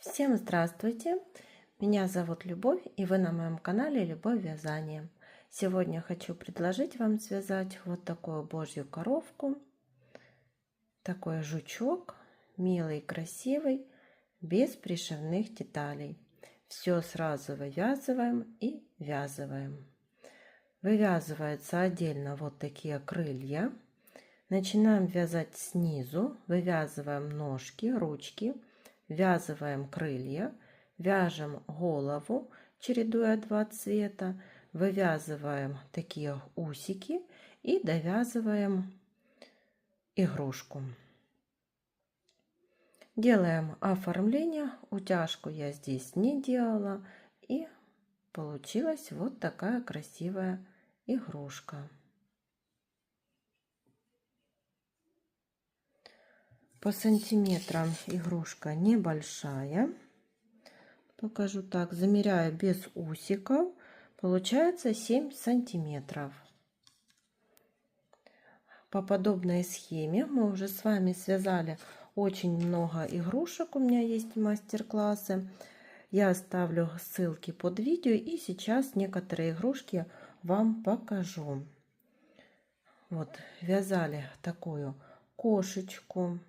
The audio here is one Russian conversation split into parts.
Всем здравствуйте! Меня зовут Любовь, и вы на моем канале Любовь Вязание. Сегодня хочу предложить вам связать вот такую божью коровку, такой жучок, милый, красивый, без пришивных деталей. Все сразу вывязываем и вязываем. Вывязываются отдельно вот такие крылья. Начинаем вязать снизу, вывязываем ножки, ручки, ввязываем крылья, вяжем голову, чередуя два цвета, вывязываем такие усики и довязываем игрушку. Делаем оформление, утяжку я здесь не делала, и получилась вот такая красивая игрушка. По сантиметрам игрушка небольшая. Покажу так. Замеряю без усиков. Получается 7 сантиметров. По подобной схеме мы уже с вами связали очень много игрушек. У меня есть мастер-классы. Я оставлю ссылки под видео. И сейчас некоторые игрушки вам покажу. Вот вязали такую кошечку.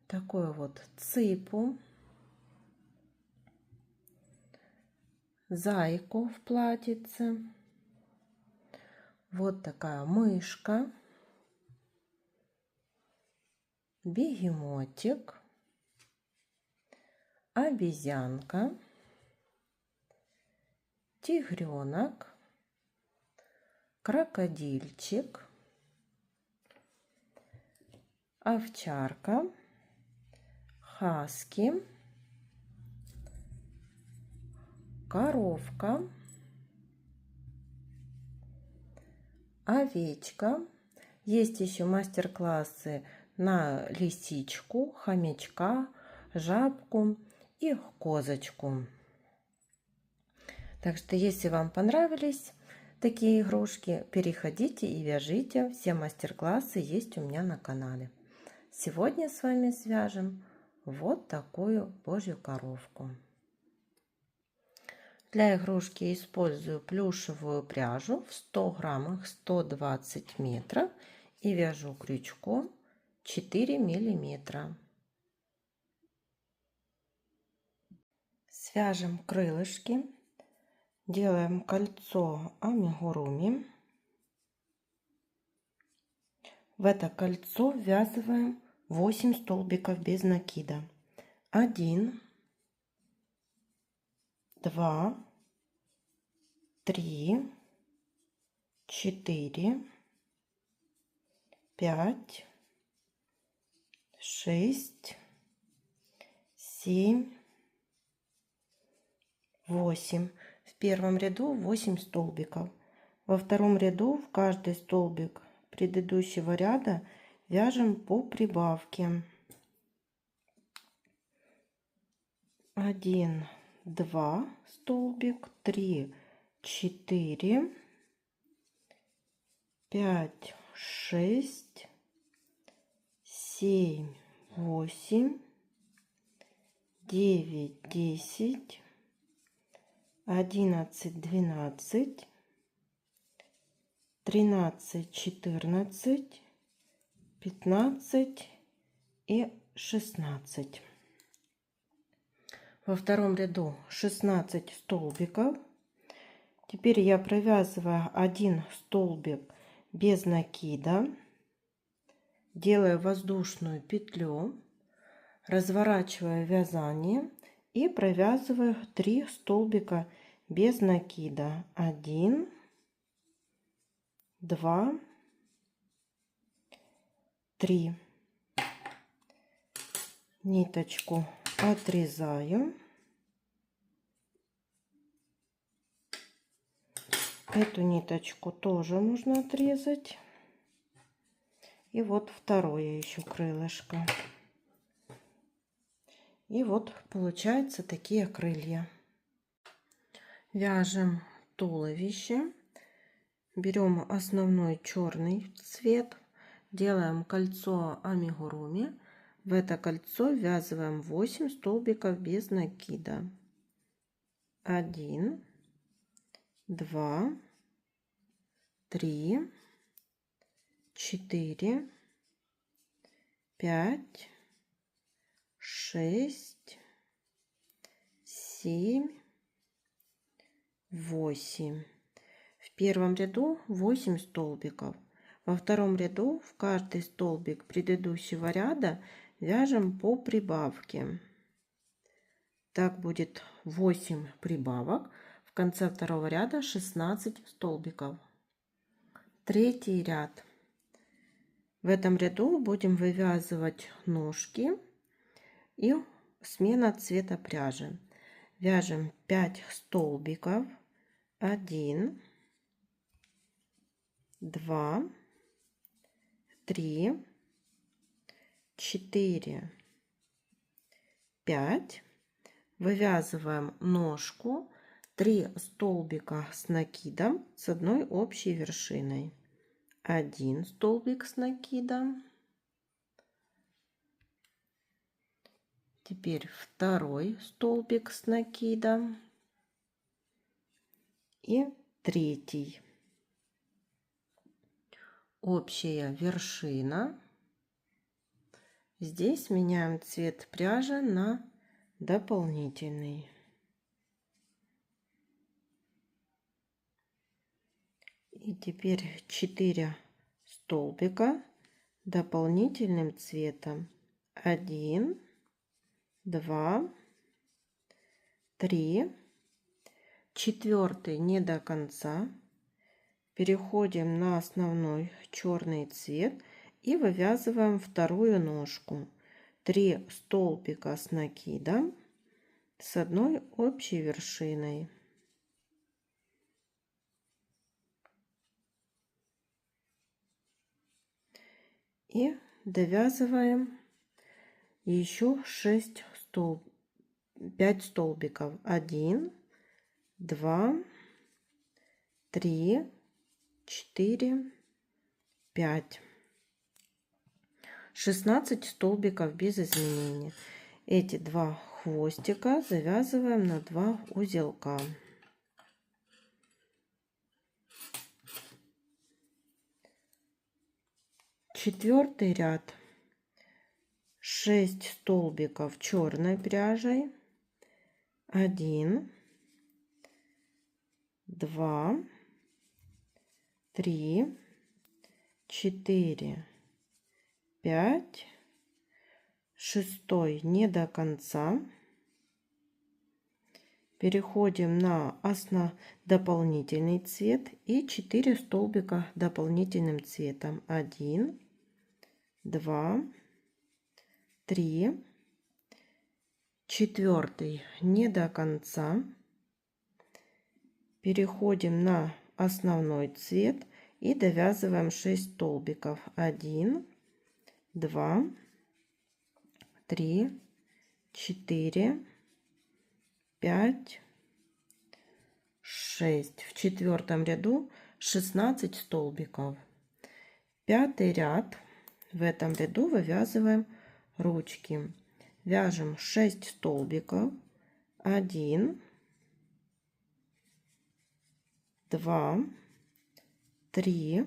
Такую вот цыпу, зайку в платьице, вот такая мышка, бегемотик, обезьянка, тигренок, крокодильчик, овчарка, хаски, коровка, овечка. Есть еще мастер-классы на лисичку, хомячка, жабку и козочку. Так что, если вам понравились такие игрушки, переходите и вяжите. Все мастер-классы есть у меня на канале. Сегодня с вами свяжем вот такую божью коровку. Для игрушки использую плюшевую пряжу в 100 граммах 120 метров и вяжу крючком 4 миллиметра. Свяжем крылышки, делаем кольцо амигуруми. В это кольцо ввязываем 8 столбиков без накида. 1, 2, 3, 4, 5, 6, 7, 8. В первом ряду 8 столбиков. Во втором ряду в каждый столбик предыдущего ряда вяжем по прибавке. 1, 2 столбик, 3, 4, 5, 6, 7, 8, 9, 10, 11, 12, 13, 14, 15 и 16. Во втором ряду 16 столбиков. Теперь я провязываю один столбик без накида, делаю воздушную петлю, разворачиваю вязание и провязываю 3 столбика без накида. 1, 2, 3. Ниточку отрезаю. Эту ниточку тоже можно отрезать. И вот второе еще крылышко. И вот получаются такие крылья. Вяжем туловище. Берем основной черный цвет. Делаем кольцо амигуруми. В это кольцо ввязываем 8 столбиков без накида. 1, 2, 3, 4, 5, 6, 7, 8. В первом ряду 8 столбиков. Во втором ряду в каждый столбик предыдущего ряда вяжем по прибавке. Так будет 8 прибавок. В конце второго ряда 16 столбиков. Третий ряд. В этом ряду будем вывязывать ножки и смена цвета пряжи. Вяжем 5 столбиков. 1, 2, 3, 4, 5. Вывязываем ножку, 3 столбика с накидом с одной общей вершиной. 1 столбик с накидом. Теперь второй столбик с накидом. И третий. Общая вершина. Здесь меняем цвет пряжи на дополнительный. И теперь 4 столбика дополнительным цветом. 1, 2, 3, 4 не до конца. Переходим на основной черный цвет и вывязываем вторую ножку. 3 столбика с накидом с одной общей вершиной. И довязываем еще 5 столбиков. 1, 2, 3, 4, 5. 16 столбиков без изменений. Эти 2 хвостика завязываем на 2 узелка. Четвертый ряд. 6 столбиков черной пряжей. 1, 2, 3, 4, 5. Шестой не до конца. Переходим на дополнительный цвет и 4 столбика дополнительным цветом. 1, 2, 3, 4 не до конца. Переходим на основной цвет и довязываем 6 столбиков. 1, 2, 3, 4, 5, 6. В четвертом ряду 16 столбиков. Пятый ряд. В этом ряду вывязываем ручки. Вяжем 6 столбиков. 1, 2, 3,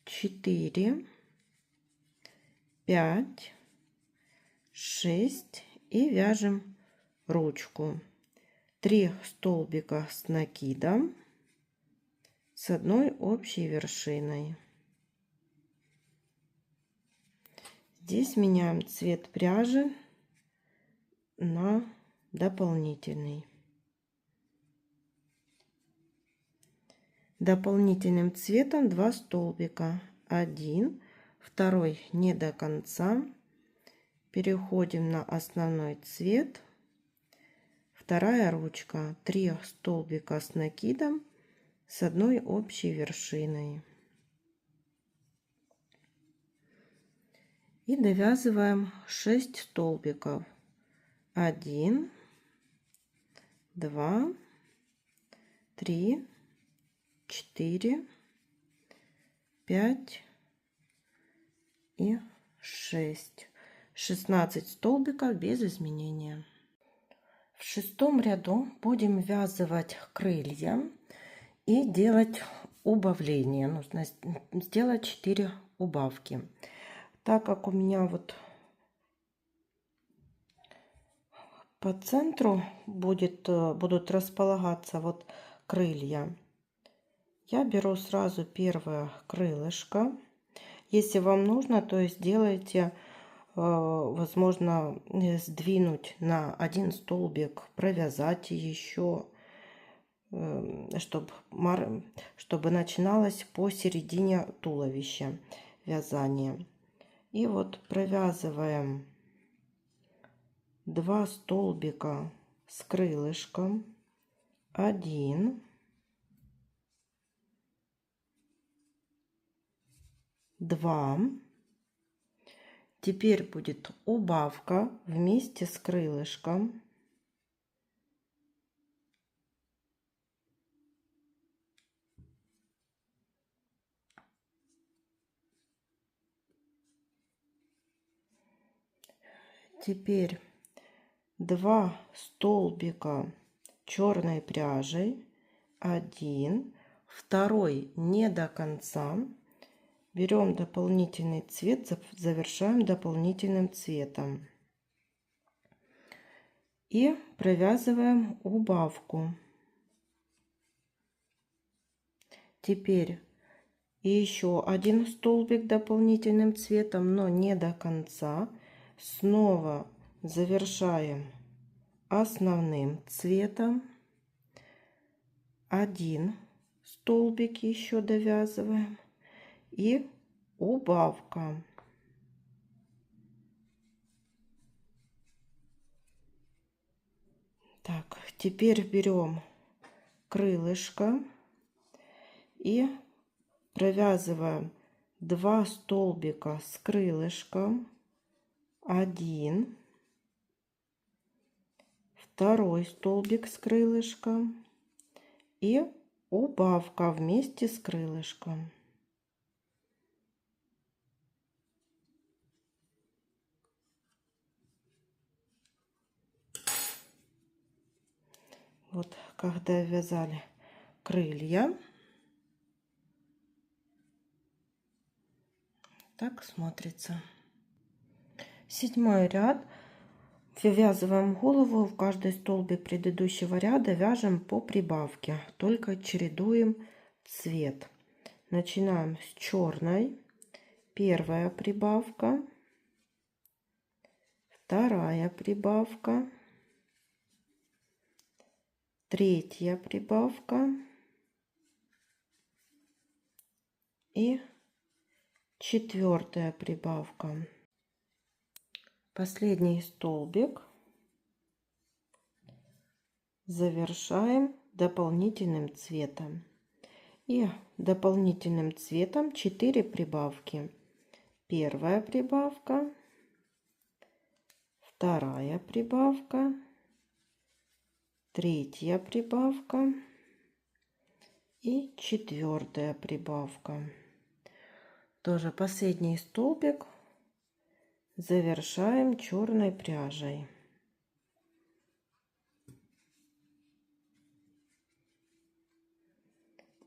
4, 5, 6 и вяжем ручку. 3 столбика с накидом с одной общей вершиной. Здесь меняем цвет пряжи на дополнительный. Дополнительным цветом 2 столбика. 1, второй не до конца. Переходим на основной цвет. Вторая ручка. 3 столбика с накидом с одной общей вершиной. И довязываем 6 столбиков. 1, 2, 3, 4, 5 и 6. 16 столбиков без изменения. В 6 ряду будем ввязывать крылья и делать убавление. Нужно сделать 4 убавки. Так как у меня вот по центру будут располагаться вот крылья, я беру сразу первое крылышко. Если вам нужно, то сделайте, возможно, сдвинуть на один столбик, провязать еще, чтобы начиналось посередине туловища вязание. И вот провязываем 2 столбика с крылышком, 1, 2. Теперь будет убавка вместе с крылышком. Теперь 2 столбика черной пряжей, 1, второй не до конца. Берем дополнительный цвет, завершаем дополнительным цветом и провязываем убавку. Теперь еще один столбик дополнительным цветом, но не до конца. Снова завершаем основным цветом, 1 столбик еще довязываем и убавка. Так, теперь берем крылышко и провязываем 2 столбика с крылышком, 1, второй столбик с крылышком и убавка вместе с крылышком. Вот когда вязали крылья, так смотрится. 7 ряд. Вывязываем голову, в каждый столбик предыдущего ряда вяжем по прибавке, только чередуем цвет. Начинаем с черной, первая прибавка, вторая прибавка, третья прибавка и четвертая прибавка. Последний столбик завершаем дополнительным цветом. И дополнительным цветом 4 прибавки. Первая прибавка, вторая прибавка, третья прибавка и четвертая прибавка. Тоже последний столбик завершаем черной пряжей.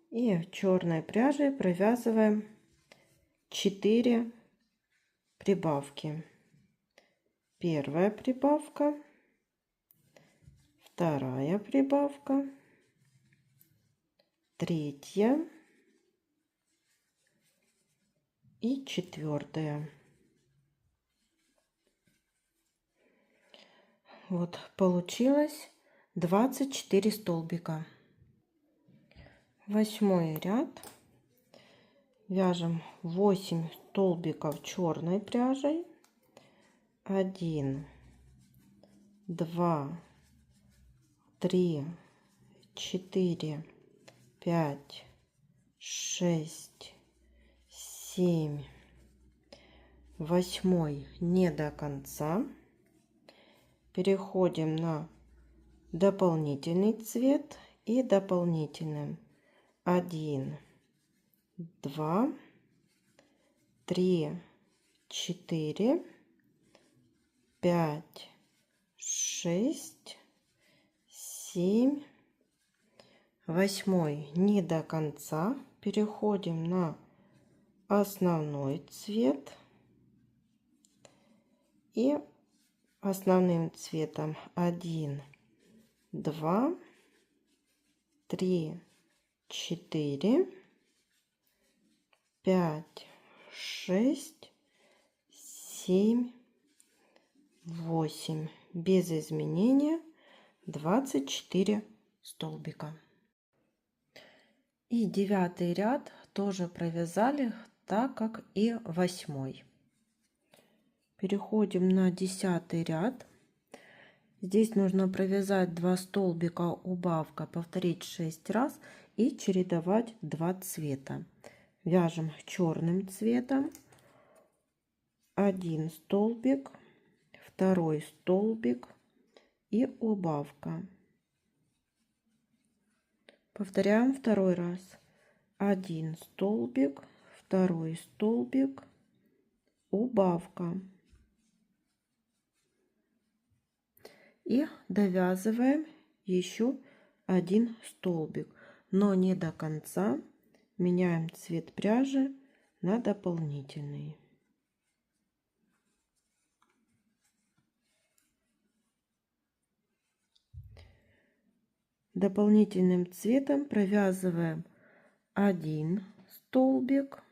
И черной пряжей провязываем 4 прибавки. Первая прибавка, вторая прибавка, третья и четвертая. Вот получилось 24 столбика. 8 ряд. Вяжем 8 столбиков черной пряжей. 1, 2, 3, 4, 5, 6, 7. 8 не до конца. Переходим на дополнительный цвет и дополнительным 1, 2, 3, 4, 5, 6, 7, 8 не до конца. Переходим на основной цвет и основным цветом 1, 2, 3, 4, 5, 6, 7, 8. Без изменения 24 столбика. И 9 ряд тоже провязали так, как и 8. Переходим на 10 ряд. Здесь нужно провязать 2 столбика убавка, повторить 6 раз и чередовать 2 цвета. Вяжем черным цветом 1 столбик, 2 столбик и убавка. Повторяем 2 раз. 1 столбик, 2 столбик, убавка. И довязываем еще 1 столбик, но не до конца. Меняем цвет пряжи на дополнительный. Дополнительным цветом провязываем 1 столбик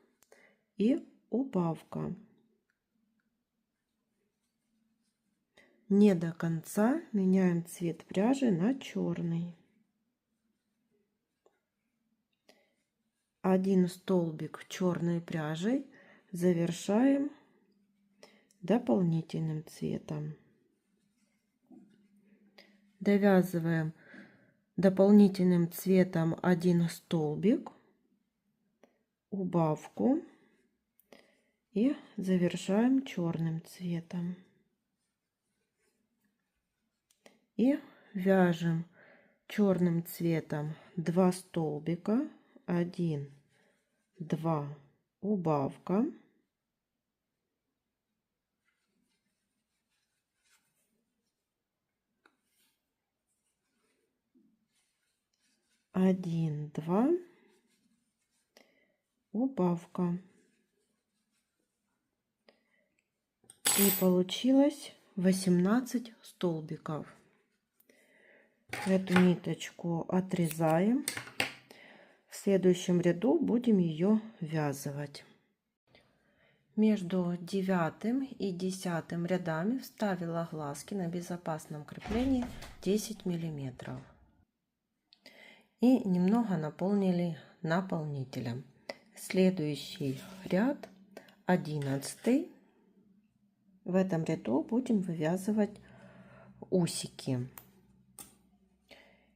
и убавка. Не до конца меняем цвет пряжи на черный. 1 столбик черной пряжей завершаем дополнительным цветом. Довязываем дополнительным цветом 1 столбик, убавку и завершаем черным цветом. И вяжем черным цветом 2 столбика, 1, 2, убавка. Один, 2, убавка. И получилось 18 столбиков. Эту ниточку отрезаем. В следующем ряду будем ее вязывать. Между 9 и 10 рядами вставила глазки на безопасном креплении 10 миллиметров. И немного наполнили наполнителем. Следующий ряд 11. В этом ряду будем вывязывать усики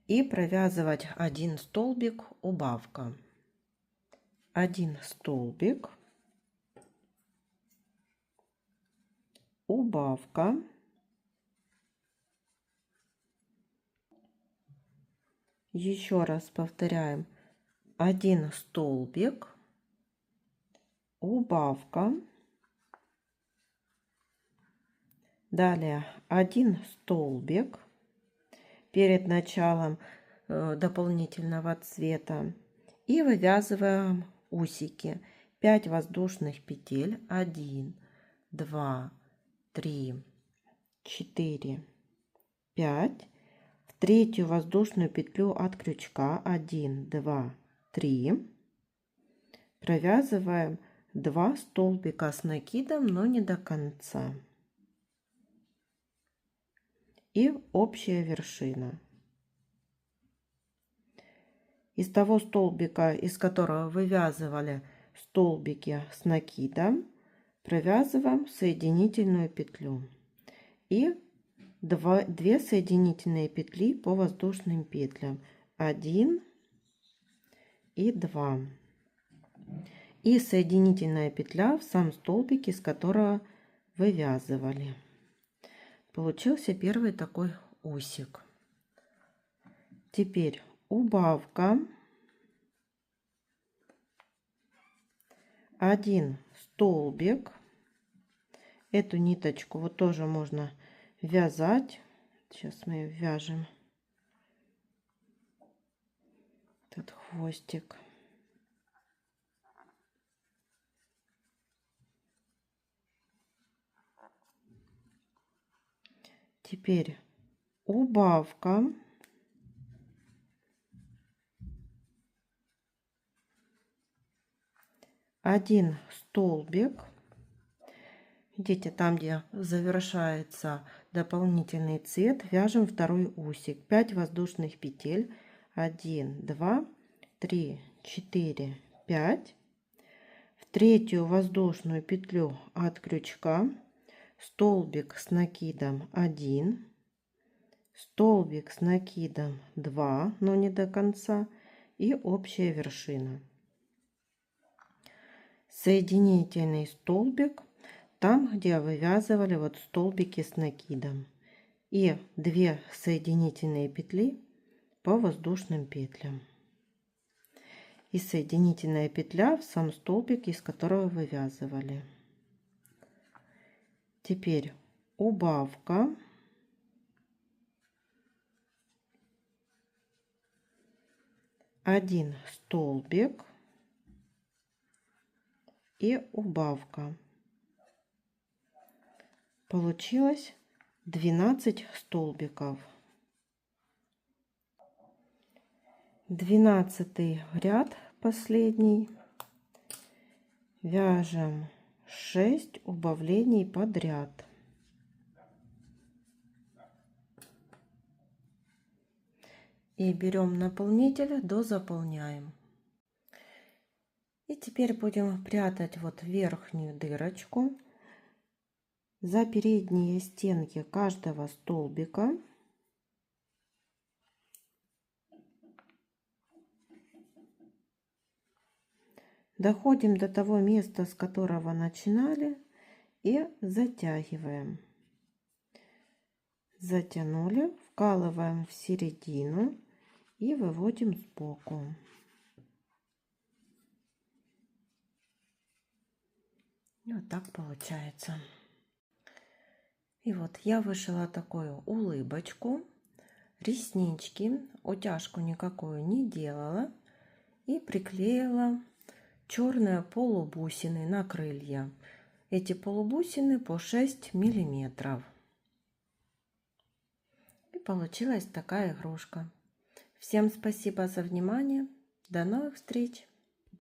и провязывать 1 столбик убавка. 1 столбик, убавка, еще раз повторяем, 1 столбик, убавка, далее 1 столбик перед началом дополнительного цвета и вывязываем усики. 5 воздушных петель, 1, 2, 3, 4, 5. В третью воздушную петлю от крючка 1, 2, 3. Провязываем 2 столбика с накидом, но не до конца. И общая вершина. Из того столбика, из которого вывязывали столбики с накидом, провязываем соединительную петлю и 2 соединительные петли по воздушным петлям, 1 и 2, и соединительная петля в сам столбик, из которого вывязывали. Получился первый такой усик. Теперь убавка, 1 столбик. Эту ниточку вот тоже можно вязать. Сейчас мы вяжем этот хвостик. Теперь убавка. Один столбик. Видите, там, где завершается дополнительный цвет, вяжем второй усик. 5 воздушных петель. 1, 2, 3, 4, 5. В третью воздушную петлю от крючка столбик с накидом 1, столбик с накидом 2, но не до конца, и общая вершина. Соединительный столбик там, где вывязывали вот столбики с накидом, и 2 соединительные петли по воздушным петлям, и соединительная петля в сам столбик, из которого вывязывали. Теперь убавка. Один столбик и убавка. Получилось 12 столбиков. 12 ряд последний. Вяжем 6 убавлений подряд. И берем наполнитель, дозаполняем. И теперь будем прятать вот верхнюю дырочку за передние стенки каждого столбика. Доходим до того места, с которого начинали, и затягиваем. Затянули, вкалываем в середину и выводим сбоку. И вот так получается. И вот я вышила такую улыбочку, реснички, утяжку никакую не делала, и приклеила черные полубусины на крылья. Эти полубусины по 6 миллиметров. И получилась такая игрушка. Всем спасибо за внимание. До новых встреч!